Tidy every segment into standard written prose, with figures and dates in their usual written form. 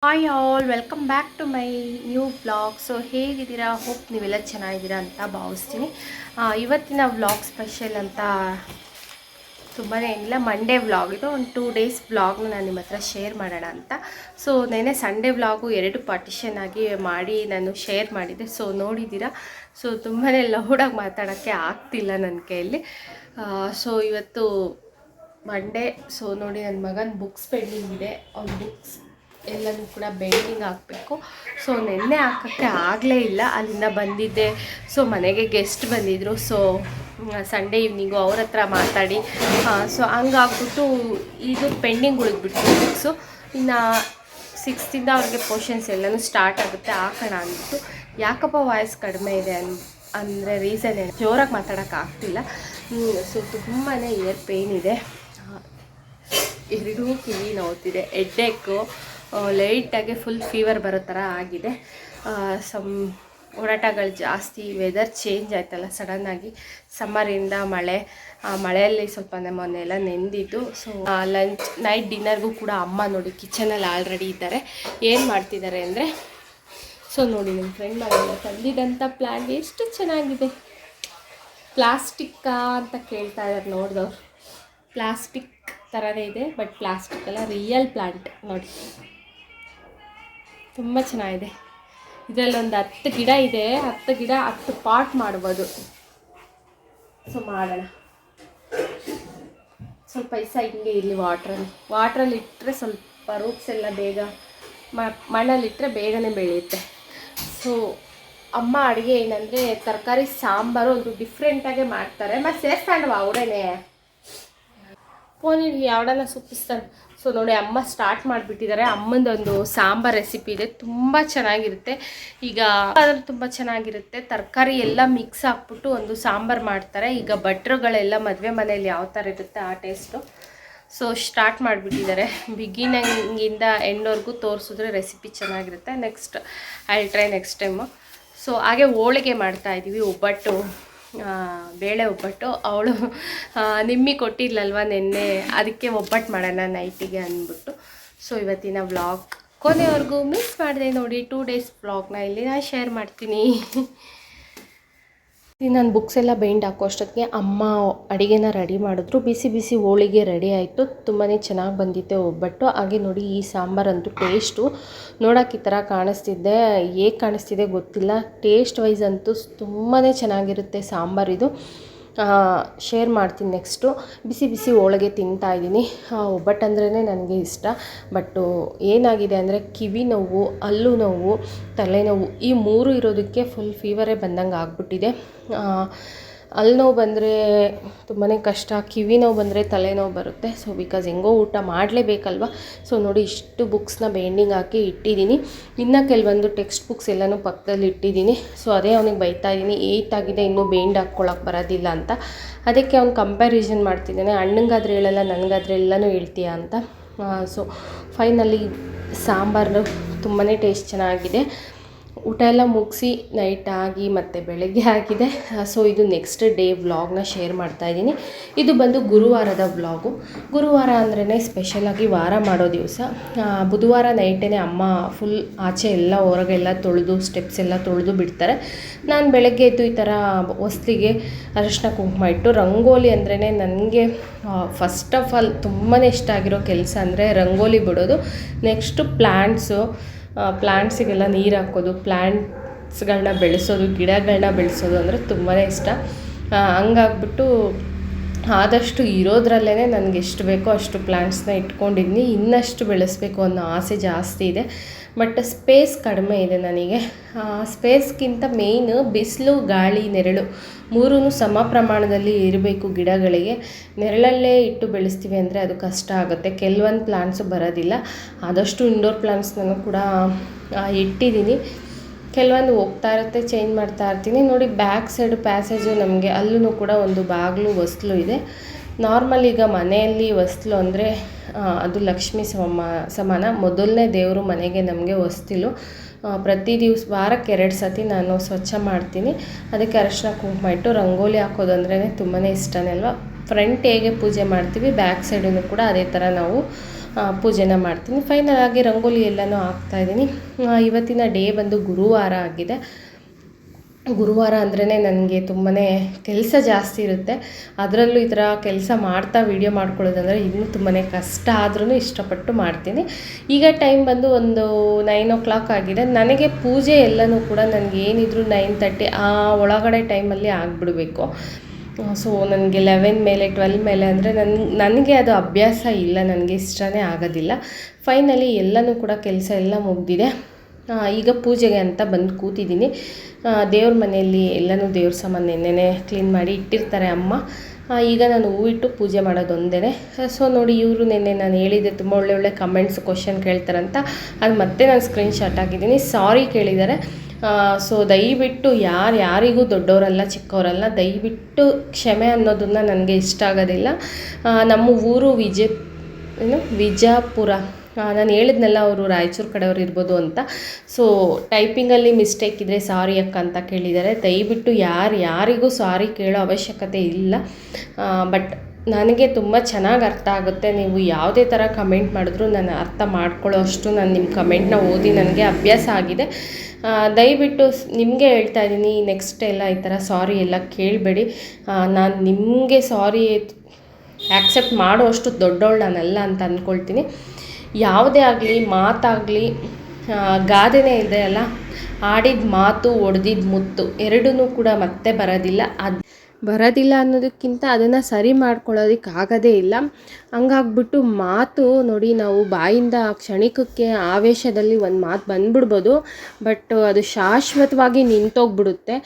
Hi all, welcome back to my new vlog. So ಹೇಗಿದ್ದೀರಾ? Hope ನೀವೆಲ್ಲ ಚೆನ್ನಾಗಿದ್ದೀರಾ ಅಂತ ಭಾವಿಸ್ತೀನಿ. ಇವತ್ತಿನ ವ್ಲಾಗ್ ಸ್ಪೆಷಲ್ ಅಂತ ತುಂಬಾ ಏನಿಲ್ಲ, ಮಂಡೇ ವ್ಲಾಗ್. ಇದು ಒಂದು 2 ಡೇಸ್ ವ್ಲಾಗ್ನ ನಾನು ನಿಮ್ಮ ಹತ್ರ ಶೇರ್ ಮಾಡೋಣ ಅಂತ. ಸೊ ನೆನೆ ಸಂಡೇ ವ್ಲಾಗು 2 ಪಾರ್ಟಿಷನ್ ಆಗಿ ಮಾಡಿ ನಾನು ಶೇರ್ ಮಾಡಿದ್ದೆ. ಸೊ ನೋಡಿದ್ದೀರಾ. ಸೊ ತುಂಬಾ ಲೌಡಾಗಿ ಮಾತಾಡೋಕ್ಕೆ ಆಗ್ತಿಲ್ಲ ನನ್ನ ಕೈಯಲ್ಲಿ. ಸೊ ಇವತ್ತು ಮಂಡೇ. ಸೊ ನೋಡಿ, ನನ್ನ ಮಗನ ಬುಕ್ಸ್ ಪೆಂಡಿಂಗ್ ಇದೆ. ಅವ್ನ ಬುಕ್ಸ್ ಎಲ್ಲನೂ ಕೂಡ ಬೆಂಡಿಂಗ್ ಹಾಕಬೇಕು. ಸೊ ನೆನ್ನೆ ಹಾಕೋಕ್ಕೆ ಆಗಲೇ ಇಲ್ಲ, ಅಲ್ಲಿಂದ ಬಂದಿದ್ದೆ. ಸೊ ಮನೆಗೆ ಗೆಸ್ಟ್ ಬಂದಿದ್ದರು. ಸೊ ಸಂಡೇ ಈವ್ನಿಂಗು ಅವ್ರ ಹತ್ರ ಮಾತಾಡಿ ಸೊ ಹಂಗಾಗ್ಬಿಟ್ಟು ಇದು ಪೆಂಡಿಂಗ್ ಉಳಿದ್ಬಿಟ್ಟು ಬುಕ್ಸು. ಇನ್ನು 6th ಅವ್ರಿಗೆ ಪೋರ್ಷನ್ಸ್ ಎಲ್ಲನೂ ಸ್ಟಾರ್ಟ್ ಆಗುತ್ತೆ, ಹಾಕೋಣ ಅಂದ್ಬಿಟ್ಟು. ಯಾಕಪ್ಪ ವಾಯ್ಸ್ ಕಡಿಮೆ ಇದೆ ಅಂದರೆ ರೀಸನ್ ಏನು, ಜೋರಾಗಿ ಮಾತಾಡೋಕ್ಕಾಗ್ತಿಲ್ಲ. ಸೊ ತುಂಬಾ ಇಯರ್ ಪೇಯ್ನ್ ಇದೆ, ಎರಡೂ ಕಿವಿ ನೋವ್ತಿದೆ, ಹೆಡ್ಡೇಕು, ಲೈಟಾಗಿ ಫುಲ್ ಫೀವರ್ ಬರೋ ಥರ ಆಗಿದೆ. ಓಡಾಟಗಳು ಜಾಸ್ತಿ, ವೆದರ್ ಚೇಂಜ್ ಆಯ್ತಲ್ಲ ಸಡನ್ನಾಗಿ, ಸಮ್ಮರಿಂದ ಮಳೆಯಲ್ಲಿ ಸ್ವಲ್ಪ ಮೊನ್ನೆಲ್ಲ ನೆಂದಿದ್ದು. ಸೊ ನೈಟ್ ಡಿನ್ನರ್ಗೂ ಕೂಡ ಅಮ್ಮ ನೋಡಿ ಕಿಚನಲ್ಲಿ ಆಲ್ರೆಡಿ ಇದ್ದಾರೆ. ಏನು ಮಾಡ್ತಿದ್ದಾರೆ ಅಂದರೆ, ಸೊ ನೋಡಿ ನಿಮ್ಮ ಫ್ರೆಂಡ್ ಮನೆಯಲ್ಲ ತಂದಿದ್ದಂಥ ಪ್ಲ್ಯಾಂಟ್ ಎಷ್ಟು ಚೆನ್ನಾಗಿದೆ. ಪ್ಲಾಸ್ಟಿಕ್ಕಾ ಅಂತ ಕೇಳ್ತಾ ಇದ್ದಾರೆ ನೋಡಿದವ್ರು. ಪ್ಲಾಸ್ಟಿಕ್ ಥರನೇ ಇದೆ, ಬಟ್ ಪ್ಲಾಸ್ಟಿಕ್ ಅಲ್ಲ, ರಿಯಲ್ ಪ್ಲ್ಯಾಂಟ್ ನೋಡಿ, ತುಂಬ ಚೆನ್ನಾಗಿದೆ. ಇದರಲ್ಲೊಂದು 10 ಗಿಡ ಇದೆ, 10 ಗಿಡ 10 ಪಾಟ್ ಮಾಡ್ಬೋದು. ಸೊ ಮಾಡೋಣ. ಸ್ವಲ್ಪ ದಿವಸ ಹಿಂಗೆ ಇರಲಿ ವಾಟ್ರಲ್ಲಿ ಇಟ್ಟರೆ ಸ್ವಲ್ಪ ರೂಟ್ಸ್ ಎಲ್ಲ ಬೇಗ ಮಣ್ಣಲ್ಲಿಟ್ಟರೆ ಬೇಗನೆ ಬೆಳೆಯುತ್ತೆ. ಸೊ ಅಮ್ಮ ಅಡುಗೆ ಏನಂದರೆ ತರಕಾರಿ ಸಾಂಬಾರು ಒಂದು ಡಿಫ್ರೆಂಟಾಗೆ ಮಾಡ್ತಾರೆ. ಮತ್ತು ಸೇರಿಸ್ತಾಂಡವ ಅವರೇನೆ ಫೋನಿಗೆ ಯಾವ್ದನ್ನ ಸುಪ್ಪಿಸ್ತಾನೆ. ಸೊ ನೋಡಿ, ಅಮ್ಮ ಸ್ಟಾರ್ಟ್ ಮಾಡಿಬಿಟ್ಟಿದ್ದಾರೆ. ಅಮ್ಮಂದೊಂದು ಸಾಂಬಾರ್ ರೆಸಿಪಿ ಇದೆ, ತುಂಬ ಚೆನ್ನಾಗಿರುತ್ತೆ. ಈಗ ಅದ್ರಲ್ಲಿ ತುಂಬ ಚೆನ್ನಾಗಿರುತ್ತೆ. ತರಕಾರಿ ಎಲ್ಲ ಮಿಕ್ಸ್ ಹಾಕ್ಬಿಟ್ಟು ಒಂದು ಸಾಂಬಾರು ಮಾಡ್ತಾರೆ. ಈಗ ಭಟ್ರುಗಳೆಲ್ಲ ಮದುವೆ ಮನೇಲಿ ಯಾವ ಥರ ಇರುತ್ತೆ ಆ ಟೇಸ್ಟು. ಸೊ ಸ್ಟಾರ್ಟ್ ಮಾಡಿಬಿಟ್ಟಿದ್ದಾರೆ. ಬಿಗಿನಿಂಗಿಂದ ಎಂಡ್ವರೆಗೂ ತೋರಿಸಿದ್ರೆ ರೆಸಿಪಿ ಚೆನ್ನಾಗಿರುತ್ತೆ. Next I try next time. So ಹಾಗೆ ಹೋಳಿಗೆ ಮಾಡ್ತಾಯಿದ್ದೀವಿ, ಒಬ್ಬಟ್ಟು, ಬೇಳೆ ಒಬ್ಬಟ್ಟು. ಅವಳು ನಿಮ್ಮಿ ಕೊಟ್ಟಿದ್ಲಲ್ವ ನೆನ್ನೆ, ಅದಕ್ಕೆ ಒಬ್ಬಟ್ಟು ಮಾಡೋಣ ನೈಟಿಗೆ ಅಂದ್ಬಿಟ್ಟು. ಸೊ ಇವತ್ತಿನ ವ್ಲಾಗ್ ಕೊನೆವರೆಗೂ ಮಿಸ್ ಮಾಡಿದೆ ನೋಡಿ. 2 ಡೇಸ್ ವ್ಲಾಗ್ನ ಇಲ್ಲಿ ನಾನು ಶೇರ್ ಮಾಡ್ತೀನಿ. ನಾನು ಬುಕ್ಸ್ ಎಲ್ಲ ಬೈಂಡ್ ಹಾಕೋ ಅಷ್ಟೊತ್ತಿಗೆ ಅಮ್ಮ ಅಡುಗೆನ ರೆಡಿ ಮಾಡಿದ್ರು. ಬಿಸಿ ಬಿಸಿ ಹೋಳಿಗೆ ರೆಡಿ ಆಯಿತು, ತುಂಬಾ ಚೆನ್ನಾಗಿ ಬಂದಿತ್ತು ಒಬ್ಬಟ್ಟು. ಹಾಗೆ ನೋಡಿ, ಈ ಸಾಂಬಾರಂತೂ ಟೇಸ್ಟು ನೋಡೋಕೆ ಈ ಥರ ಕಾಣಿಸ್ತಿದ್ದೆ, ಹೇಗೆ ಕಾಣಿಸ್ತಿದೆ ಗೊತ್ತಿಲ್ಲ. ಟೇಸ್ಟ್ ವೈಸ್ ಅಂತೂ ತುಂಬಾ ಚೆನ್ನಾಗಿರುತ್ತೆ ಸಾಂಬಾರಿದು. ಶೇರ್ ಮಾಡ್ತೀನಿ. ನೆಕ್ಸ್ಟು ಬಿಸಿ ಬಿಸಿ ಹೋಳಿಗೆ ತಿಂತಾಯಿದ್ದೀನಿ. ಒಬ್ಬಟ್ಟು ಅಂದ್ರೇ ನನಗೆ ಇಷ್ಟ. ಬಟ್ಟು ಏನಾಗಿದೆ ಅಂದರೆ, ಕಿವಿ ನೋವು, ಹಲ್ಲು ನೋವು, ತಲೆನೋವು, ಈ 3 ಇರೋದಕ್ಕೆ ಫುಲ್ ಫೀವರೇ ಬಂದಂಗೆ ಆಗ್ಬಿಟ್ಟಿದೆ. ಹಲ್ಲು ನೋವು ಬಂದರೆ ತುಂಬಾ ಕಷ್ಟ, ಕಿವಿ ನೋವು ಬಂದರೆ ತಲೆನೋವು ಬರುತ್ತೆ. ಸೊ ಬಿಕಾಸ್ ಹೆಂಗೋ ಊಟ ಮಾಡಲೇಬೇಕಲ್ವ. ಸೊ ನೋಡಿ, ಇಷ್ಟು ಬುಕ್ಸ್ನ ಬೈಂಡಿಂಗ್ ಹಾಕಿ ಇಟ್ಟಿದ್ದೀನಿ. ಇನ್ನು ಕೆಲವೊಂದು ಟೆಕ್ಸ್ಟ್ ಬುಕ್ಸ್ ಎಲ್ಲನೂ ಪಕ್ಕದಲ್ಲಿ ಇಟ್ಟಿದ್ದೀನಿ. ಸೊ ಅದೇ ಅವನಿಗೆ ಬೈತಾ ಇದ್ದೀನಿ, 8 ಆಗಿದೆ ಇನ್ನೂ ಬೈಂಡ್ ಹಾಕ್ಕೊಳಕ್ಕೆ ಬರೋದಿಲ್ಲ ಅಂತ. ಅದಕ್ಕೆ ಅವ್ನು ಕಂಪ್ಯಾರಿಸನ್ ಮಾಡ್ತಿದ್ದಾನೆ, ಅಣ್ಣಂಗಾದ್ರೆ ಹೇಳಲ್ಲ ನನಗಾದ್ರೆ ಎಲ್ಲನೂ ಹೇಳ್ತೀಯ ಅಂತ. ಸೊ ಫೈನಲಿ ಸಾಂಬಾರು ತುಂಬಾ ಟೇಸ್ಟ್ ಚೆನ್ನಾಗಿದೆ. ಊಟ ಎಲ್ಲ ಮುಗಿಸಿ ನೈಟ್ ಆಗಿ ಮತ್ತು ಬೆಳಗ್ಗೆ ಆಗಿದೆ. ಸೊ ಇದು ನೆಕ್ಸ್ಟ್ ಡೇ ವ್ಲಾಗ್ನ ಶೇರ್ ಮಾಡ್ತಾಯಿದ್ದೀನಿ. ಇದು ಬಂದು ಗುರುವಾರದ ವ್ಲಾಗು. ಗುರುವಾರ ಅಂದ್ರೇ ಸ್ಪೆಷಲಾಗಿ ವಾರ ಮಾಡೋ ದಿವಸ. ಬುಧವಾರ ನೈಟೇ ಅಮ್ಮ ಫುಲ್ ಆಚೆ ಎಲ್ಲ ಹೊರಗೆಲ್ಲ ತೊಳೆದು ಸ್ಟೆಪ್ಸ್ ಎಲ್ಲ ತೊಳೆದು ಬಿಡ್ತಾರೆ. ನಾನು ಬೆಳಗ್ಗೆ ಎದ್ದು ಈ ಥರ ಹೊಸ್ಲಿಗೆ ಅರಿಶಿನ ಕುಂಕುಮ ಇಟ್ಟು ರಂಗೋಲಿ ಅಂದ್ರೇ ನನಗೆ ಫಸ್ಟ್ ಆಫ್ ಆಲ್ ತುಂಬಾ ಇಷ್ಟ ಆಗಿರೋ ಕೆಲಸ ಅಂದರೆ ರಂಗೋಲಿ ಬಿಡೋದು. ನೆಕ್ಸ್ಟು ಪ್ಲ್ಯಾಂಟ್ಸಿಗೆಲ್ಲ ನೀರು ಹಾಕೋದು, ಪ್ಲ್ಯಾಂಟ್ಸ್ಗಳನ್ನ ಬೆಳೆಸೋದು, ಗಿಡಗಳನ್ನ ಬೆಳೆಸೋದು ಅಂದರೆ ತುಂಬಾ ಇಷ್ಟ. ಹಂಗಾಗ್ಬಿಟ್ಟು ಆದಷ್ಟು ಇರೋದ್ರಲ್ಲೇ ನನಗೆ ಎಷ್ಟು ಬೇಕೋ ಅಷ್ಟು ಪ್ಲ್ಯಾಂಟ್ಸ್ನ ಇಟ್ಕೊಂಡಿದ್ದೀನಿ. ಇನ್ನಷ್ಟು ಬೆಳೆಸಬೇಕು ಅನ್ನೋ ಆಸೆ ಜಾಸ್ತಿ ಇದೆ. ಬಟ್ ಸ್ಪೇಸ್ ಕಡಿಮೆ ಇದೆ ನನಗೆ. ಸ್ಪೇಸ್ಗಿಂತ ಮೇಯ್ನ್ ಬಿಸಿಲು, ಗಾಳಿ, ನೆರಳು 3 ಸಮ ಪ್ರಮಾಣದಲ್ಲಿ ಇರಬೇಕು ಗಿಡಗಳಿಗೆ. ನೆರಳಲ್ಲೇ ಇಟ್ಟು ಬೆಳೆಸ್ತೀವಿ ಅಂದರೆ ಅದು ಕಷ್ಟ ಆಗುತ್ತೆ. ಕೆಲವೊಂದು ಪ್ಲಾಂಟ್ಸು ಬರೋದಿಲ್ಲ. ಆದಷ್ಟು ಇಂಡೋರ್ ಪ್ಲಾಂಟ್ಸ್ನೂ ಕೂಡ ಇಟ್ಟಿದ್ದೀನಿ. ಕೆಲವೊಂದು ಹೋಗ್ತಾ ಇರುತ್ತೆ, ಚೇಂಜ್ ಮಾಡ್ತಾ ಇರ್ತೀನಿ. ನೋಡಿ, ಬ್ಯಾಕ್ ಸೈಡ್ ಪ್ಯಾಸೇಜು ನಮಗೆ ಅಲ್ಲೂ ಕೂಡ ಒಂದು ಬಾಗಿಲು ಹೊಸ್ಲು ಇದೆ. ನಾರ್ಮಲ್ ಈಗ ಮನೆಯಲ್ಲಿ ಹೊಸ್ಲು ಅಂದರೆ ಅದು ಲಕ್ಷ್ಮೀ ಸಮಾನ. ಮೊದಲನೇ ದೇವರು ಮನೆಗೆ ನಮಗೆ ಹೊಸ್ತಿಲು. ಪ್ರತಿ ವಾರಕ್ಕೆ 2 ಸತಿ ನಾನು ಸ್ವಚ್ಛ ಮಾಡ್ತೀನಿ. ಅದಕ್ಕೆ ಅರಿಶಿನ ಕುಂಕುಮ ಇಟ್ಟು ರಂಗೋಲಿ ಹಾಕೋದಂದ್ರೇ ತುಂಬಾ ಇಷ್ಟನೇ ಅಲ್ವಾ. ಫ್ರಂಟ್ ಹೇಗೆ ಪೂಜೆ ಮಾಡ್ತೀವಿ, ಬ್ಯಾಕ್ ಸೈಡೂ ಕೂಡ ಅದೇ ಥರ ನಾವು ಪೂಜೆನ ಮಾಡ್ತೀನಿ. ಫೈನಲ್ ಆಗಿ ರಂಗೋಲಿ ಎಲ್ಲನೂ ಹಾಕ್ತಾಯಿದ್ದೀನಿ. ಇವತ್ತಿನ ಡೇ ಬಂದು ಗುರುವಾರ ಆಗಿದೆ. ಗುರುವಾರ ಅಂದ್ರೇ ನನಗೆ ತುಂಬಾ ಕೆಲಸ ಜಾಸ್ತಿ ಇರುತ್ತೆ. ಅದರಲ್ಲೂ ಈ ಥರ ಕೆಲಸ ಮಾಡ್ತಾ ವೀಡಿಯೋ ಮಾಡ್ಕೊಳ್ಳೋದಂದರೆ ಇನ್ನೂ ತುಂಬಾ ಕಷ್ಟ ಆದ್ರೂ ಇಷ್ಟಪಟ್ಟು ಮಾಡ್ತೀನಿ. ಈಗ ಟೈಮ್ ಬಂದು ಒಂದು 9 ಆಗಿದೆ. ನನಗೆ ಪೂಜೆ ಎಲ್ಲನೂ ಕೂಡ ನನಗೆ ಏನಿದ್ರು 9:30 ಆ ಒಳಗಡೆ ಟೈಮಲ್ಲಿ ಆಗಿಬಿಡಬೇಕು. ಸೊ ನನಗೆ 11 ಮೇಲೆ 12 ಮೇಲೆ ಅಂದರೆ ನನಗೆ ಅದು ಅಭ್ಯಾಸ ಇಲ್ಲ, ನನಗೆ ಇಷ್ಟನೇ ಆಗೋದಿಲ್ಲ. ಫೈನಲಿ ಎಲ್ಲನೂ ಕೂಡ ಕೆಲಸ ಎಲ್ಲ ಮುಗಿದಿದೆ. ಈಗ ಪೂಜೆಗೆ ಅಂತ ಬಂದು ಕೂತಿದ್ದೀನಿ. ದೇವ್ರ ಮನೆಯಲ್ಲಿ ಎಲ್ಲನೂ ದೇವ್ರ ಸಾಮಾನು ನೆನ್ನೆನೇ ಕ್ಲೀನ್ ಮಾಡಿ ಇಟ್ಟಿರ್ತಾರೆ ಅಮ್ಮ. ಈಗ ನಾನು ಹೂವಿಟ್ಟು ಪೂಜೆ ಮಾಡೋದೊಂದೇ. ಸೊ ನೋಡಿ, ಇವರು ನೆನ್ನೆ ನಾನು ಹೇಳಿದ್ದೆ ತುಂಬ ಒಳ್ಳೆ ಕಮೆಂಟ್ಸ್ ಕ್ವಶನ್ ಕೇಳ್ತಾರಂತ, ಅದು ಮತ್ತೆ ನಾನು ಸ್ಕ್ರೀನ್ಶಾಟ್ ಹಾಕಿದ್ದೀನಿ. ಸಾರಿ ಕೇಳಿದ್ದಾರೆ. ಸೊ ದಯವಿಟ್ಟು ಯಾರಿಗೂ ದೊಡ್ಡವರಲ್ಲ ಚಿಕ್ಕವರಲ್ಲ, ದಯವಿಟ್ಟು ಕ್ಷಮೆ ಅನ್ನೋದನ್ನು ನನಗೆ ಇಷ್ಟ ಆಗೋದಿಲ್ಲ. ನಮ್ಮ ಊರು ವಿಜಾಪುರ. ನಾನು ಹೇಳಿದ್ನೆಲ್ಲ ಅವರು ರಾಯಚೂರು ಕಡೆಯವರು ಇರ್ಬೋದು ಅಂತ. ಸೊ ಟೈಪಿಂಗಲ್ಲಿ ಮಿಸ್ಟೇಕ್ ಇದ್ದರೆ ಸಾರಿ ಅಕ್ಕ ಅಂತ ಕೇಳಿದ್ದಾರೆ. ದಯವಿಟ್ಟು ಯಾರಿಗೂ ಸಾರಿ ಕೇಳೋ ಅವಶ್ಯಕತೆ ಇಲ್ಲ. ಬಟ್ ನನಗೆ ತುಂಬ ಚೆನ್ನಾಗಿ ಅರ್ಥ ಆಗುತ್ತೆ. ನೀವು ಯಾವುದೇ ಥರ ಕಮೆಂಟ್ ಮಾಡಿದ್ರು ನಾನು ಅರ್ಥ ಮಾಡ್ಕೊಳ್ಳೋ ಅಷ್ಟು ನಾನು ನಿಮ್ಮ ಕಮೆಂಟ್ನ ಓದಿ ನನಗೆ ಅಭ್ಯಾಸ ಆಗಿದೆ. ದಯವಿಟ್ಟು ನಿಮಗೆ ಹೇಳ್ತಾ ಇದ್ದೀನಿ, ನೆಕ್ಸ್ಟ್ ಎಲ್ಲ ಈ ಥರ ಸಾರಿ ಎಲ್ಲ ಕೇಳಬೇಡಿ. ನಾನು ನಿಮಗೆ ಸಾರಿ ಆ್ಯಕ್ಸೆಪ್ಟ್ ಮಾಡೋ ಅಷ್ಟು ದೊಡ್ಡವಳು ನಾನಲ್ಲ ಅಂತ ಅಂದ್ಕೊಳ್ತೀನಿ. ಯಾವುದೇ ಆಗಲಿ, ಮಾತಾಗಲಿ, ಗಾದೆನೇ ಇದೆ ಅಲ್ಲ, ಆಡಿದ ಮಾತು ಒಡೆದಿದ್ದ ಮುತ್ತು ಎರಡೂ ಕೂಡ ಮತ್ತೆ ಬರೋದಿಲ್ಲ ಅನ್ನೋದಕ್ಕಿಂತ ಅದನ್ನು ಸರಿ ಮಾಡ್ಕೊಳ್ಳೋದಕ್ಕಾಗೋದೇ ಇಲ್ಲ. ಹಂಗಾಗ್ಬಿಟ್ಟು ಮಾತು ನೋಡಿ, ನಾವು ಬಾಯಿಂದ ಕ್ಷಣಿಕಕ್ಕೆ ಆವೇಶದಲ್ಲಿ ಒಂದು ಮಾತು ಬಂದ್ಬಿಡ್ಬೋದು, ಬಟ್ ಅದು ಶಾಶ್ವತವಾಗಿ ನಿಂತೋಗ್ಬಿಡುತ್ತೆ.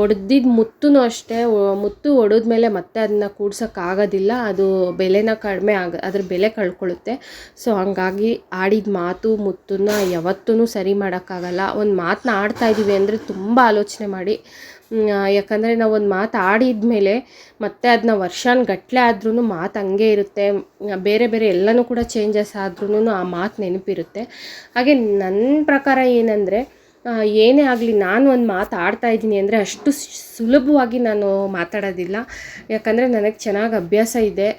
ಒಡೆದಿದ್ದ ಮುತ್ತೂ ಅಷ್ಟೇ, ಮುತ್ತು ಒಡೆದ್ಮೇಲೆ ಮತ್ತೆ ಅದನ್ನು ಕೂಡ್ಸೋಕ್ಕಾಗೋದಿಲ್ಲ, ಅದು ಬೆಲೆನ ಅದ್ರ ಬೆಲೆ ಕಳ್ಕೊಳ್ಳುತ್ತೆ. ಸೊ ಹಂಗಾಗಿ ಆಡಿದ ಮಾತು ಮುತ್ತನ್ನ ಯಾವತ್ತೂ ಸರಿ ಮಾಡೋಕ್ಕಾಗಲ್ಲ. ಒಂದು ಮಾತನ್ನ ಆಡ್ತಾಯಿದ್ದೀವಿ ಅಂದರೆ ತುಂಬ ಆಲೋಚನೆ ಮಾಡಿ. ಯಾಕಂದರೆ ನಾವು ಒಂದು ಮಾತು ಆಡಿದ ಮೇಲೆ ಮತ್ತೆ ಅದನ್ನ ವರ್ಷಾನುಗಟ್ಲೆ ಆದ್ರೂ ಮಾತು ಹಂಗೆ ಇರುತ್ತೆ. ಬೇರೆ ಎಲ್ಲನೂ ಕೂಡ ಚೇಂಜಸ್ ಆದ್ರೂ ಆ ಮಾತು ನೆನಪಿರುತ್ತೆ. ಹಾಗೆ ನನ್ನ ಪ್ರಕಾರ ಏನಂದರೆ, ಏನೇ ಆಗಲಿ, ನಾನು ಒಂದು ಮಾತು ಆಡ್ತಾಯಿದ್ದೀನಿ ಅಂದರೆ ಅಷ್ಟು ಸುಲಭವಾಗಿ ನಾನು ಮಾತಾಡೋದಿಲ್ಲ. ಯಾಕಂದರೆ ನನಗೆ ಚೆನ್ನಾಗಿ ಅಭ್ಯಾಸ ಇದೆ.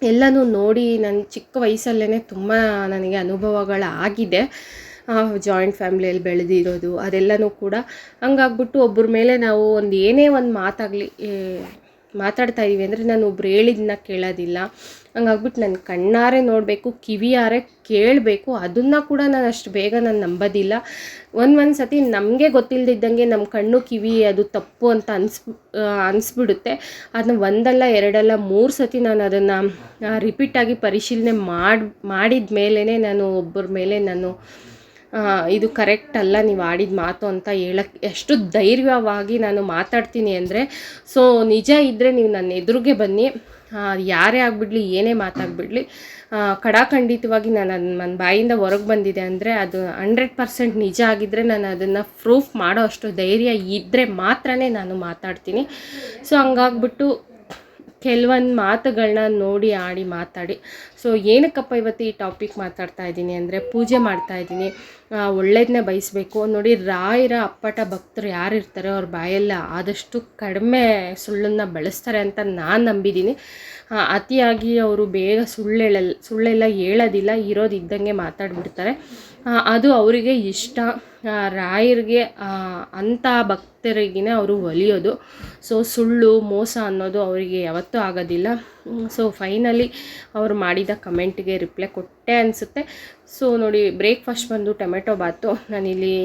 ಎಲ್ಲನೂ ನೋಡಿ ನನ್ನ ಚಿಕ್ಕ ವಯಸ್ಸಲ್ಲೇ ತುಂಬ ನನಗೆ ಅನುಭವಗಳಾಗಿದೆ. ಜಾಯಿಂಟ್ ಫ್ಯಾಮ್ಲಿಯಲ್ಲಿ ಬೆಳೆದಿರೋದು ಅದೆಲ್ಲನೂ ಕೂಡ. ಹಂಗಾಗ್ಬಿಟ್ಟು ಒಬ್ಬರ ಮೇಲೆ ನಾವು ಏನೇ ಒಂದು ಮಾತಾಗಲಿ ಮಾತಾಡ್ತಾ ಇದ್ದೀವಿ ಅಂದರೆ ನಾನು ಒಬ್ರು ಹೇಳಿದ್ದನ್ನ ಕೇಳೋದಿಲ್ಲ. ಹಂಗಾಗ್ಬಿಟ್ಟು ನನ್ನ ಕಣ್ಣಾರೆ ನೋಡಬೇಕು, ಕಿವಿಯಾರೆ ಕೇಳಬೇಕು. ಅದನ್ನು ಕೂಡ ನಾನು ಅಷ್ಟು ಬೇಗ ನಂಬೋದಿಲ್ಲ. ಒಂದು ಸತಿ ನಮಗೆ ಗೊತ್ತಿಲ್ಲದಿದ್ದಂಗೆ ನಮ್ಮ ಕಣ್ಣು ಕಿವಿ ಅದು ತಪ್ಪು ಅಂತ ಅನಿಸ್ಬಿಡುತ್ತೆ. ಅದನ್ನ 1 ಅಲ್ಲ 2 ಅಲ್ಲ 3 ಸತಿ ನಾನು ಅದನ್ನು ರಿಪೀಟಾಗಿ ಪರಿಶೀಲನೆ ಮಾಡಿದ ಮೇಲೇ ನಾನು ಒಬ್ಬರ ಮೇಲೆ ನಾನು ಇದು ಕರೆಕ್ಟ್ ಅಲ್ಲ ನೀವು ಆಡಿದ ಮಾತು ಅಂತ ಹೇಳಕ್ಕೆ ಎಷ್ಟು ಧೈರ್ಯವಾಗಿ ನಾನು ಮಾತಾಡ್ತೀನಿ ಅಂದರೆ, ಸೊ ನಿಜ ಇದ್ದರೆ ನೀವು ನನ್ನ ಎದುರಿಗೆ ಬನ್ನಿ. ಯಾರೇ ಆಗಿಬಿಡ್ಲಿ, ಏನೇ ಮಾತಾಗ್ಬಿಡ್ಲಿ, ಖಡಾಖಂಡಿತವಾಗಿ ನನ್ನ ಬಾಯಿಂದ ಹೊರಗೆ ಬಂದಿದೆ ಅಂದರೆ ಅದು 100% ನಿಜ ಆಗಿದ್ದರೆ ನಾನು ಅದನ್ನು ಪ್ರೂಫ್ ಮಾಡೋ ಅಷ್ಟು ಧೈರ್ಯ ಇದ್ದರೆ ಮಾತ್ರ ನಾನು ಮಾತಾಡ್ತೀನಿ. ಸೊ ಹಂಗಾಗ್ಬಿಟ್ಟು ಕೆಲವೊಂದು ಮಾತುಗಳನ್ನ ನೋಡಿ ಆಡಿ ಮಾತಾಡಿ. ಸೊ ಏನಕ್ಕಪ್ಪ ಇವತ್ತು ಈ ಟಾಪಿಕ್ ಮಾತಾಡ್ತಾ ಇದ್ದೀನಿ ಅಂದರೆ, ಪೂಜೆ ಮಾಡ್ತಾಯಿದ್ದೀನಿ, ಒಳ್ಳೇದನ್ನೇ ಬಯಸಬೇಕು. ನೋಡಿ, ರಾಯರ ಅಪ್ಪಟ ಭಕ್ತರು ಯಾರಿರ್ತಾರೋ ಅವ್ರ ಬಾಯೆಲ್ಲ ಆದಷ್ಟು ಕಡಿಮೆ ಸುಳ್ಳನ್ನು ಬಳಸ್ತಾರೆ ಅಂತ ನಾನು ನಂಬಿದ್ದೀನಿ. ಅತಿಯಾಗಿ ಅವರು ಬೇಗ ಸುಳ್ಳೆಲ್ಲ ಹೇಳೋದಿಲ್ಲ, ಇರೋದು ಇದ್ದಂಗೆ ಮಾತಾಡ್ಬಿಡ್ತಾರೆ. ಅದು ಅವರಿಗೆ ಇಷ್ಟ. ರಾಯರಿಗೆ ಅಂಥ ಭಕ್ತರಿಗಿನೇ ಅವರು ಒಲಿಯೋದು. ಸೊ ಸುಳ್ಳು ಮೋಸ ಅನ್ನೋದು ಅವರಿಗೆ ಯಾವತ್ತೂ ಆಗೋದಿಲ್ಲ. ಸೊ ಫೈನಲಿ ಅವರು ಮಾಡಿದ ಕಮೆಂಟ್ಗೆ ರಿಪ್ಲೈ ಕೊಟ್ಟೆ ಅನಿಸುತ್ತೆ. ಸೊ ನೋಡಿ, ಬ್ರೇಕ್ಫಾಸ್ಟ್ ಬಂದು ಟೊಮೆಟೊ ಬಾತು. ನಾನಿಲ್ಲಿ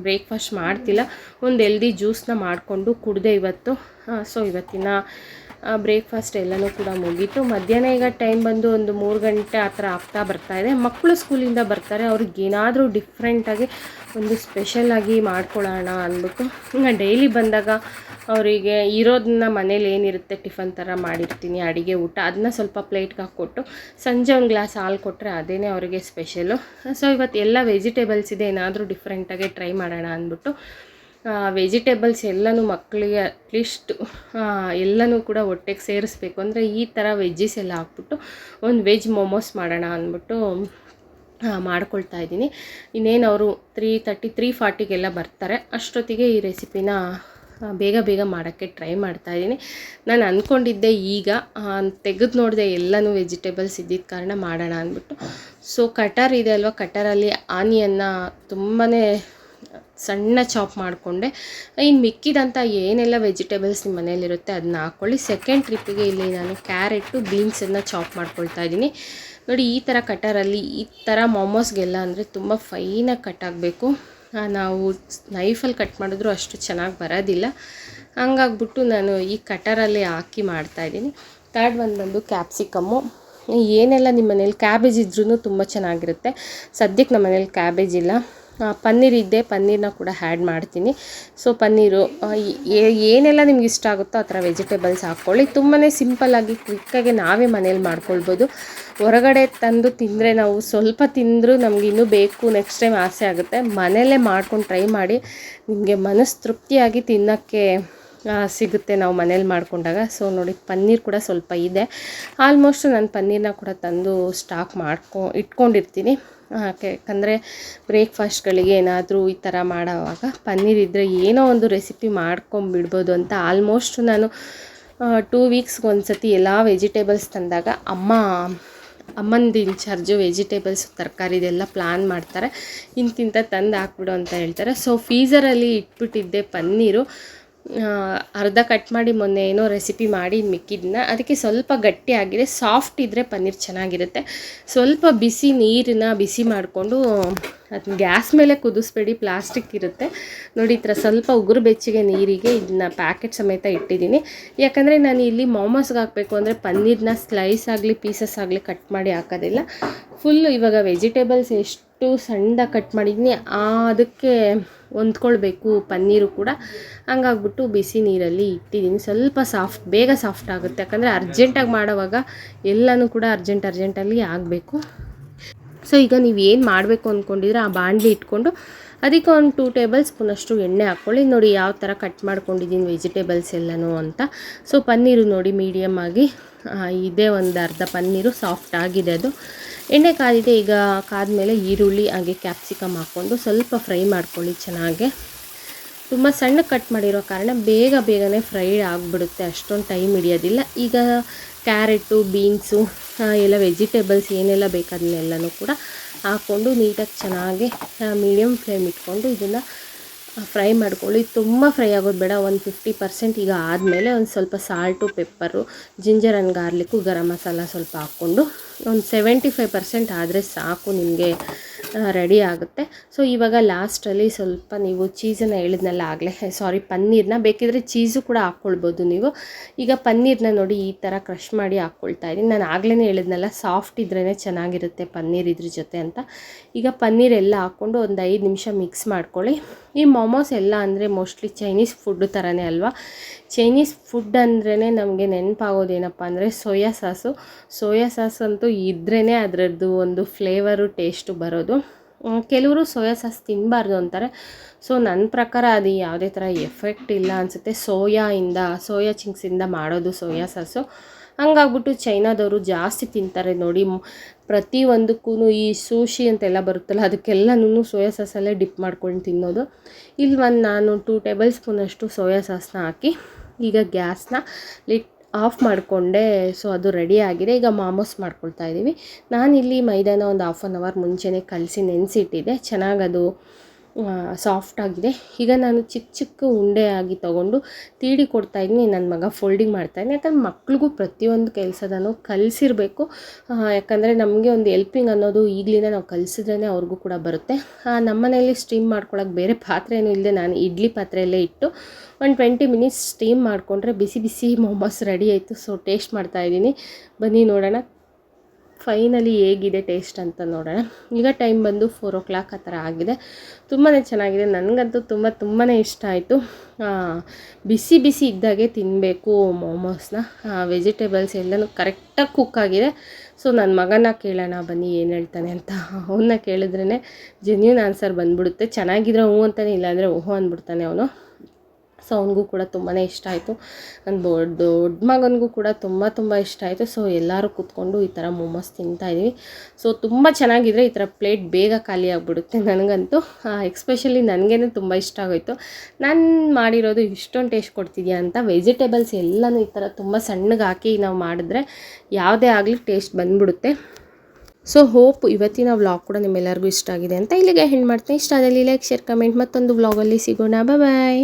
ಬ್ರೇಕ್ಫಾಸ್ಟ್ ಮಾಡ್ತಿಲ್ಲ, ಒಂದು ಹೆಲ್ದಿ ಜ್ಯೂಸನ್ನ ಮಾಡಿಕೊಂಡು ಕುಡಿದೆ ಇವತ್ತು. ಸೊ ಇವತ್ತಿನ ಬ್ರೇಕ್ಫಾಸ್ಟ್ ಎಲ್ಲನೂ ಕೂಡ ಮುಗೀತು. ಮಧ್ಯಾಹ್ನ ಈಗ ಟೈಮ್ ಬಂದು ಒಂದು 3 ಗಂಟೆ ಆ ಥರ ಆಗ್ತಾ ಬರ್ತಾಯಿದೆ. ಮಕ್ಕಳು ಸ್ಕೂಲಿಂದ ಬರ್ತಾರೆ, ಅವ್ರಿಗೇನಾದರೂ ಡಿಫ್ರೆಂಟಾಗಿ ಒಂದು ಸ್ಪೆಷಲಾಗಿ ಮಾಡ್ಕೊಳ್ಳೋಣ ಅಂದ್ಬಿಟ್ಟು. ಡೈಲಿ ಬಂದಾಗ ಅವರಿಗೆ ಇರೋದನ್ನ ಮನೇಲಿ ಏನಿರುತ್ತೆ ಟಿಫನ್ ಥರ ಮಾಡಿರ್ತೀನಿ, ಅಡುಗೆ ಊಟ, ಅದನ್ನ ಸ್ವಲ್ಪ ಪ್ಲೇಟ್ಗೆ ಹಾಕ್ಕೊಟ್ಟು ಸಂಜೆ ಒಂದು ಗ್ಲಾಸ್ ಹಾಲು ಕೊಟ್ಟರೆ ಅದೇ ಅವರಿಗೆ ಸ್ಪೆಷಲು. ಸೊ ಇವತ್ತು ಎಲ್ಲ ವೆಜಿಟೇಬಲ್ಸ್ ಇದೆ, ಏನಾದರೂ ಡಿಫ್ರೆಂಟಾಗಿ ಟ್ರೈ ಮಾಡೋಣ ಅಂದ್ಬಿಟ್ಟು ವೆಜಿಟೇಬಲ್ಸ್ ಎಲ್ಲನೂ ಮಕ್ಕಳಿಗೆ ಅಟ್ಲೀಸ್ಟ್ ಎಲ್ಲನೂ ಕೂಡ ಹೊಟ್ಟೆಗೆ ಸೇರಿಸ್ಬೇಕು ಅಂದರೆ ಈ ಥರ ವೆಜ್ಜೀಸ್ ಎಲ್ಲ ಹಾಕ್ಬಿಟ್ಟು ಒಂದು ವೆಜ್ ಮೊಮೋಸ್ ಮಾಡೋಣ ಅಂದ್ಬಿಟ್ಟು ಮಾಡ್ಕೊಳ್ತಾ ಇದ್ದೀನಿ. ಇನ್ನೇನು ಅವರು 3:30 3:40 ಬರ್ತಾರೆ. ಅಷ್ಟೊತ್ತಿಗೆ ಈ ರೆಸಿಪಿನ ಬೇಗ ಬೇಗ ಮಾಡೋಕ್ಕೆ ಟ್ರೈ ಮಾಡ್ತಾಯಿದ್ದೀನಿ. ನಾನು ಅಂದ್ಕೊಂಡಿದ್ದೆ ಈಗ ತೆಗೆದು ನೋಡಿದೆ ಎಲ್ಲನೂ ವೆಜಿಟೇಬಲ್ಸ್ ಇದ್ದಿದ್ದ ಕಾರಣ ಮಾಡೋಣ ಅಂದ್ಬಿಟ್ಟು. ಸೊ ಕಟರ್ ಇದೆ ಅಲ್ವ, ಕಟರಲ್ಲಿ ಆನಿಯನ್ನ ತುಂಬಾ ಸಣ್ಣ ಚಾಪ್ ಮಾಡಿಕೊಂಡೆ. ಇನ್ನು ಮಿಕ್ಕಿದಂಥ ಏನೆಲ್ಲ ವೆಜಿಟೇಬಲ್ಸ್ ನಿಮ್ಮ ಮನೇಲಿರುತ್ತೆ ಅದನ್ನ ಹಾಕ್ಕೊಳ್ಳಿ. ಸೆಕೆಂಡ್ ಟ್ರಿಪ್ಪಿಗೆ ಇಲ್ಲಿ ನಾನು ಕ್ಯಾರೆಟು ಬೀನ್ಸನ್ನು ಚಾಪ್ ಮಾಡ್ಕೊಳ್ತಾ ಇದ್ದೀನಿ. ನೋಡಿ ಈ ಥರ ಕಟರಲ್ಲಿ ಈ ಥರ ಮೊಮೋಸ್ಗೆಲ್ಲ ಅಂದರೆ ತುಂಬ ಫೈನಾಗಿ ಕಟ್ ಆಗಬೇಕು. ನಾವು ನೈಫಲ್ಲಿ ಕಟ್ ಮಾಡಿದ್ರೂ ಅಷ್ಟು ಚೆನ್ನಾಗಿ ಬರೋದಿಲ್ಲ. ಹಂಗಾಗ್ಬಿಟ್ಟು ನಾನು ಈ ಕಟರಲ್ಲಿ ಹಾಕಿ ಮಾಡ್ತಾಯಿದ್ದೀನಿ. ಥರ್ಡ್ ಒಂದು ಬಂದು ಕ್ಯಾಪ್ಸಿಕಮ್ಮು. ಏನೆಲ್ಲ ನಿಮ್ಮ ಮನೇಲಿ ಕ್ಯಾಬೇಜ್ ಇದ್ರೂ ತುಂಬ ಚೆನ್ನಾಗಿರುತ್ತೆ. ಸದ್ಯಕ್ಕೆ ನಮ್ಮ ಮನೇಲಿ ಕ್ಯಾಬೇಜ್ ಇಲ್ಲ. ಪನ್ನೀರ್ ಇದ್ದೆ, ಪನ್ನೀರನ್ನ ಕೂಡ ಆ್ಯಡ್ ಮಾಡ್ತೀನಿ. ಸೊ ಪನ್ನೀರು ಏನೆಲ್ಲ ನಿಮ್ಗೆ ಇಷ್ಟ ಆಗುತ್ತೋ ಆ ಥರ ವೆಜಿಟೇಬಲ್ಸ್ ಹಾಕ್ಕೊಳ್ಳಿ. ತುಂಬಾ ಸಿಂಪಲ್ಲಾಗಿ ಕ್ವಿಕ್ಕಾಗಿ ನಾವೇ ಮನೇಲಿ ಮಾಡ್ಕೊಳ್ಬೋದು. ಹೊರಗಡೆ ತಂದು ತಿಂದರೆ ನಾವು ಸ್ವಲ್ಪ ತಿಂದರೂ ನಮ್ಗೆ ಇನ್ನೂ ಬೇಕು ನೆಕ್ಸ್ಟ್ ಟೈಮ್ ಆಸೆ ಆಗುತ್ತೆ. ಮನೆಯಲ್ಲೇ ಮಾಡ್ಕೊಂಡು ಟ್ರೈ ಮಾಡಿ, ನಿಮಗೆ ಮನಸ್ಸು ತೃಪ್ತಿಯಾಗಿ ತಿನ್ನೋಕ್ಕೆ ಸಿಗುತ್ತೆ ನಾವು ಮನೇಲಿ ಮಾಡ್ಕೊಂಡಾಗ. ಸೊ ನೋಡಿ ಪನ್ನೀರ್ ಕೂಡ ಸ್ವಲ್ಪ ಇದೆ. ಆಲ್ಮೋಸ್ಟ್ ನಾನು ಪನ್ನೀರನ್ನ ಕೂಡ ತಂದು ಸ್ಟಾಕ್ ಇಟ್ಕೊಂಡಿರ್ತೀನಿ. ಯಾಕಂದರೆ ಬ್ರೇಕ್ಫಾಸ್ಟ್ಗಳಿಗೆ ಏನಾದರೂ ಈ ಥರ ಮಾಡೋವಾಗ ಪನ್ನೀರ್ ಇದ್ದರೆ ಏನೋ ಒಂದು ರೆಸಿಪಿ ಮಾಡ್ಕೊಂಬಿಡ್ಬೋದು ಅಂತ. ಆಲ್ಮೋಸ್ಟ್ ನಾನು 2 ವೀಕ್ಸ್ಗೆ ಒಂದು ಸತಿ ಎಲ್ಲ ವೆಜಿಟೇಬಲ್ಸ್ ತಂದಾಗ ಅಮ್ಮಂದು ಇನ್ಚಾರ್ಜು ವೆಜಿಟೇಬಲ್ಸ್ ತರಕಾರಿದೆಲ್ಲ ಪ್ಲ್ಯಾನ್ ಮಾಡ್ತಾರೆ. ಇಂತಿಂಥ ತಂದು ಹಾಕ್ಬಿಡು ಅಂತ ಹೇಳ್ತಾರೆ. ಸೊ ಫ್ರೀಝರಲ್ಲಿ ಇಟ್ಬಿಟ್ಟಿದ್ದೆ ಪನ್ನೀರು. ಅರ್ಧ ಕಟ್ ಮಾಡಿ ಮೊನ್ನೆ ಏನೋ ರೆಸಿಪಿ ಮಾಡಿ ಮಿಕ್ಕಿದ್ದನ್ನ, ಅದಕ್ಕೆ ಸ್ವಲ್ಪ ಗಟ್ಟಿ ಆಗಿದೆ. ಸಾಫ್ಟ್ ಇದ್ದರೆ ಪನ್ನೀರ್ ಚೆನ್ನಾಗಿರುತ್ತೆ. ಸ್ವಲ್ಪ ನೀರನ್ನ ಬಿಸಿ ಮಾಡಿಕೊಂಡು ಅದನ್ನ ಗ್ಯಾಸ್ ಮೇಲೆ ಕುದಿಸ್ಬೇಡಿ, ಪ್ಲಾಸ್ಟಿಕ್ ಇರುತ್ತೆ ನೋಡಿ. ಈ ಥರ ಸ್ವಲ್ಪ ಉಗುರು ಬೆಚ್ಚಗೆ ನೀರಿಗೆ ಇದನ್ನ ಪ್ಯಾಕೆಟ್ ಸಮೇತ ಇಟ್ಟಿದ್ದೀನಿ. ಯಾಕಂದರೆ ನಾನು ಇಲ್ಲಿ ಮೊಮೋಸ್ಗೆ ಹಾಕಬೇಕು ಅಂದರೆ ಪನ್ನೀರನ್ನ ಸ್ಲೈಸ್ ಆಗಲಿ ಪೀಸಸ್ ಆಗಲಿ ಕಟ್ ಮಾಡಿ ಹಾಕೋದಿಲ್ಲ. ಫುಲ್ಲು ಇವಾಗ ವೆಜಿಟೇಬಲ್ಸ್ ಎಷ್ಟು ಸಣ್ಣದಾಗಿ ಕಟ್ ಮಾಡಿದ್ದೀನಿ ಅದಕ್ಕೆ ಹೊಂದ್ಕೊಳ್ಬೇಕು ಪನ್ನೀರು ಕೂಡ. ಹಂಗಾಗ್ಬಿಟ್ಟು ಬಿಸಿ ನೀರಲ್ಲಿ ಇಟ್ಟಿದ್ದೀನಿ. ಸ್ವಲ್ಪ ಬೇಗ ಸಾಫ್ಟ್ ಆಗುತ್ತೆ. ಯಾಕಂದರೆ ಅರ್ಜೆಂಟಾಗಿ ಮಾಡೋವಾಗ ಎಲ್ಲನೂ ಕೂಡ ಅರ್ಜೆಂಟಲ್ಲಿ ಆಗಬೇಕು. ಸೊ ಈಗ ನೀವು ಏನು ಮಾಡಬೇಕು ಅಂದ್ಕೊಂಡಿದ್ರೆ ಆ ಬಾಣಲಿ ಇಟ್ಕೊಂಡು ಅದಕ್ಕೆ ಒಂದು 2 ಟೇಬಲ್ ಸ್ಪೂನಷ್ಟು ಎಣ್ಣೆ ಹಾಕ್ಕೊಳ್ಳಿ. ನೋಡಿ ಯಾವ ಥರ ಕಟ್ ಮಾಡ್ಕೊಂಡಿದ್ದೀನಿ ವೆಜಿಟೇಬಲ್ಸ್ ಎಲ್ಲನೂ ಅಂತ. ಸೊ ಪನ್ನೀರು ನೋಡಿ ಮೀಡಿಯಮ್ ಆಗಿ ಇದೇ, ಒಂದು ಅರ್ಧ ಪನ್ನೀರು ಸಾಫ್ಟ್ ಆಗಿದೆ. ಅದು ಎಣ್ಣೆ ಕಾದಿದೆ. ಈಗ ಕಾದ್ಮೇಲೆ ಈರುಳ್ಳಿ ಹಾಗೆ ಕ್ಯಾಪ್ಸಿಕಮ್ ಹಾಕ್ಕೊಂಡು ಸ್ವಲ್ಪ ಫ್ರೈ ಮಾಡ್ಕೊಳ್ಳಿ ಚೆನ್ನಾಗೆ. ತುಂಬ ಸಣ್ಣ ಕಟ್ ಮಾಡಿರೋ ಕಾರಣ ಬೇಗನೆ ಫ್ರೈ ಆಗಿಬಿಡುತ್ತೆ, ಅಷ್ಟೊಂದು ಟೈಮ್ ಹಿಡಿಯೋದಿಲ್ಲ. ಈಗ ಕ್ಯಾರೆಟು ಬೀನ್ಸು ಎಲ್ಲ ವೆಜಿಟೇಬಲ್ಸ್ ಏನೆಲ್ಲ ಬೇಕು ಅದನ್ನೆಲ್ಲನೂ ಕೂಡ ಹಾಕ್ಕೊಂಡು ನೀಟಾಗಿ ಚೆನ್ನಾಗಿ ಮೀಡಿಯಮ್ ಫ್ಲೇಮ್ ಇಟ್ಕೊಂಡು ಇದನ್ನು ಫ್ರೈ ಮಾಡ್ಕೊಳ್ಳಿ. ತುಂಬ ಫ್ರೈ ಆಗೋದು ಬೇಡ. ಒಂದು 50% ಈಗ ಆದಮೇಲೆ ಒಂದು ಸ್ವಲ್ಪ salt, pepper, ginger and garlic, garam masala ಸ್ವಲ್ಪ ಹಾಕ್ಕೊಂಡು ಒಂದು 75% ಆದರೆ ಸಾಕು, ನಿಮಗೆ ರೆಡಿ ಆಗುತ್ತೆ. ಸೊ ಇವಾಗ ಲಾಸ್ಟಲ್ಲಿ ಸ್ವಲ್ಪ ನೀವು ಚೀಸನ್ನು ಹೇಳಿದ್ನಲ್ಲ ಆಗಲೇ, ಪನ್ನೀರನ್ನ ಬೇಕಿದ್ರೆ ಚೀಸು ಕೂಡ ಹಾಕ್ಕೊಳ್ಬೋದು ನೀವು. ಈಗ ಪನ್ನೀರನ್ನ ನೋಡಿ ಈ ಥರ ಕ್ರಷ್ ಮಾಡಿ ಹಾಕ್ಕೊಳ್ತಾ ಇದ್ದೀನಿ. ನಾನು ಆಗಲೇ ಹೇಳಿದ್ನಲ್ಲ ಸಾಫ್ಟ್ ಇದ್ರೇ ಚೆನ್ನಾಗಿರುತ್ತೆ ಪನ್ನೀರ್ ಇದ್ರ ಜೊತೆ ಅಂತ. ಈಗ ಪನ್ನೀರ್ ಎಲ್ಲ ಹಾಕ್ಕೊಂಡು ಒಂದು 5 ನಿಮಿಷ ಮಿಕ್ಸ್ ಮಾಡ್ಕೊಳ್ಳಿ. ಈ ಮೊಮೋಸ್ ಎಲ್ಲ ಅಂದರೆ ಮೋಸ್ಟ್ಲಿ ಚೈನೀಸ್ ಫುಡ್ ಥರನೇ ಅಲ್ವಾ. ಚೈನೀಸ್ ಫುಡ್ ಅಂದ್ರೇ ನಮಗೆ ನೆನಪಾಗೋದೇನಪ್ಪ ಅಂದರೆ ಸೋಯಾ ಸಾಸ್ ಅಂತೂ ಇದ್ರೇ ಅದರದ್ದು ಒಂದು ಫ್ಲೇವರು ಟೇಸ್ಟು ಬರೋದು. ಕೆಲವರು ಸೋಯಾ ಸಾಸ್ ತಿನ್ನಬಾರ್ದು ಅಂತಾರೆ. ಸೊ ನನ್ನ ಪ್ರಕಾರ ಅದು ಯಾವುದೇ ಥರ ಎಫೆಕ್ಟ್ ಇಲ್ಲ ಅನಿಸುತ್ತೆ. ಸೋಯಾ ಚಿಂಕ್ಸಿಂದ ಮಾಡೋದು ಸೋಯಾ ಸಾಸು. ಹಂಗಾಗ್ಬಿಟ್ಟು ಚೈನಾದವರು ಜಾಸ್ತಿ ತಿಂತಾರೆ ನೋಡಿ. ಪ್ರತಿಯೊಂದಕ್ಕೂ ಈ ಸೂಶಿ ಅಂತೆಲ್ಲ ಬರುತ್ತಲ್ಲ ಅದಕ್ಕೆಲ್ಲನೂ ಸೋಯಾ ಸಾಸಲ್ಲೇ ಡಿಪ್ ಮಾಡ್ಕೊಂಡು ತಿನ್ನೋದು. ಇಲ್ಲಿ ನಾನು 2 ಟೇಬಲ್ ಸ್ಪೂನಷ್ಟು ಸೋಯಾ ಸಾಸನ್ನ ಹಾಕಿ ಈಗ ಗ್ಯಾಸ್ನ ಆಫ್ ಮಾಡಿಕೊಂಡೆ. ಸೊ ಅದು ರೆಡಿ ಆಗಿದೆ. ಈಗ ಮಾಮೋಸ್ ಮಾಡ್ಕೊಳ್ತಾ ಇದ್ದೀವಿ. ನಾನಿಲ್ಲಿ ಮೈದಾನ ಒಂದು 1/2 ಅವರ್ ಮುಂಚೆನೇ ಕಲಸಿ ನೆನೆಸಿಟ್ಟಿದ್ದೆ. ಚೆನ್ನಾಗದು ಸಾಫ್ಟ್ ಆಗಿದೆ. ಈಗ ನಾನು ಚಿಕ್ಕ ಉಂಡೆ ಆಗಿ ತೊಗೊಂಡು ತೀಡಿ ಕೊಡ್ತಾಯಿದ್ದೀನಿ. ನನ್ನ ಮಗ ಫೋಲ್ಡಿಂಗ್ ಮಾಡ್ತಾಯಿದ್ದೀನಿ. ಯಾಕಂದ್ರೆ ಮಕ್ಳಿಗೂ ಪ್ರತಿಯೊಂದು ಕೆಲಸದೂ ಕಲಿಸಿರಬೇಕು. ಯಾಕಂದರೆ ನಮಗೆ ಒಂದು ಎಲ್ಪಿಂಗ್ ಅನ್ನೋದು ಈಗಲಿಂದ ನಾವು ಕಲಿಸಿದ್ರೇ ಅವ್ರಿಗೂ ಕೂಡ ಬರುತ್ತೆ. ನಮ್ಮ ಮನೆಯಲ್ಲಿ ಸ್ಟೀಮ್ ಮಾಡ್ಕೊಳ್ಳೋಕೆ ಬೇರೆ ಪಾತ್ರೆ ಏನೂ ಇಲ್ಲದೆ ನಾನು ಇಡ್ಲಿ ಪಾತ್ರೆಯಲ್ಲೇ ಇಟ್ಟು ಒಂದು 20 ಮಿನಿಟ್ಸ್ ಸ್ಟೀಮ್ ಮಾಡಿಕೊಂಡ್ರೆ ಬಿಸಿ ಮೊಮೋಸ್ ರೆಡಿ ಆಯಿತು. ಸೊ ಟೇಸ್ಟ್ ಮಾಡ್ತಾಯಿದ್ದೀನಿ, ಬನ್ನಿ ನೋಡೋಣ ಫೈನಲಿ ಹೇಗಿದೆ ಟೇಸ್ಟ್ ಅಂತ ನೋಡೋಣ. ಈಗ ಟೈಮ್ ಬಂದು 4 o'clock ಆ ಥರ ಆಗಿದೆ. ತುಂಬಾ ಚೆನ್ನಾಗಿದೆ. ನನಗಂತೂ ತುಂಬಾ ಇಷ್ಟ ಆಯಿತು. ಬಿಸಿ ಇದ್ದಾಗೆ ತಿನ್ನಬೇಕು ಮೊಮೋಸ್ನ. ವೆಜಿಟೇಬಲ್ಸ್ ಎಲ್ಲನೂ ಕರೆಕ್ಟಾಗಿ ಕುಕ್ ಆಗಿದೆ. ಸೊ ನನ್ನ ಮಗನ ಕೇಳೋಣ ಬನ್ನಿ ಏನು ಹೇಳ್ತಾನೆ ಅಂತ. ಅವನ್ನ ಕೇಳಿದ್ರೇ ಜೆನ್ಯೂನ್ ಆನ್ಸರ್ ಬಂದ್ಬಿಡುತ್ತೆ. ಚೆನ್ನಾಗಿದ್ರೆ ಹ್ಞೂ ಅಂತಾನೆ, ಇಲ್ಲಾಂದರೆ ಓಹೋ ಅಂದ್ಬಿಡ್ತಾನೆ ಅವನು. ಸೊ ಅವನಿಗೂ ಕೂಡ ತುಂಬಾ ಇಷ್ಟ ಆಯಿತು. ನನ್ನ ದೊಡ್ಡ ಮಗನಿಗೂ ಕೂಡ ತುಂಬ ಇಷ್ಟ ಆಯಿತು. ಸೊ ಎಲ್ಲರೂ ಕೂತ್ಕೊಂಡು ಈ ಥರ ಮೋಮೋಸ್ ತಿಂತಾಯಿದ್ವಿ. ಸೊ ತುಂಬ ಚೆನ್ನಾಗಿದ್ರೆ ಈ ಥರ ಪ್ಲೇಟ್ ಬೇಗ ಖಾಲಿ ಆಗಿಬಿಡುತ್ತೆ. ನನಗಂತೂ ಎಕ್ಸ್ಪೆಷಲಿ ನನಗೇನೆ ತುಂಬ ಇಷ್ಟ ಆಗೋಯಿತು. ನಾನು ಮಾಡಿರೋದು ಇಷ್ಟೊಂದು ಟೇಸ್ಟ್ ಕೊಡ್ತಿದ್ಯಾ ಅಂತ. ವೆಜಿಟೇಬಲ್ಸ್ ಎಲ್ಲನೂ ಈ ಥರ ತುಂಬ ಸಣ್ಣಗೆ ಹಾಕಿ ನಾವು ಮಾಡಿದ್ರೆ ಯಾವುದೇ ಆಗಲಿ ಟೇಸ್ಟ್ ಬಂದುಬಿಡುತ್ತೆ. ಸೊ ಹೋಪ್ ಇವತ್ತಿನ ವ್ಲಾಗ್ ಕೂಡ ನಿಮ್ಮೆಲ್ಲರಿಗೂ ಇಷ್ಟ ಆಗಿದೆ ಅಂತ ಇಲ್ಲಿಗೆ ಹೆಣ್ಣು ಮಾಡ್ತೀನಿ. ಇಷ್ಟ ಆದಲ್ಲಿ ಲೈಕ್, ಶೇರ್, ಕಮೆಂಟ್. ಮತ್ತೊಂದು ವ್ಲಾಗಲ್ಲಿ ಸಿಗೋಣ. ಬಾಯ್.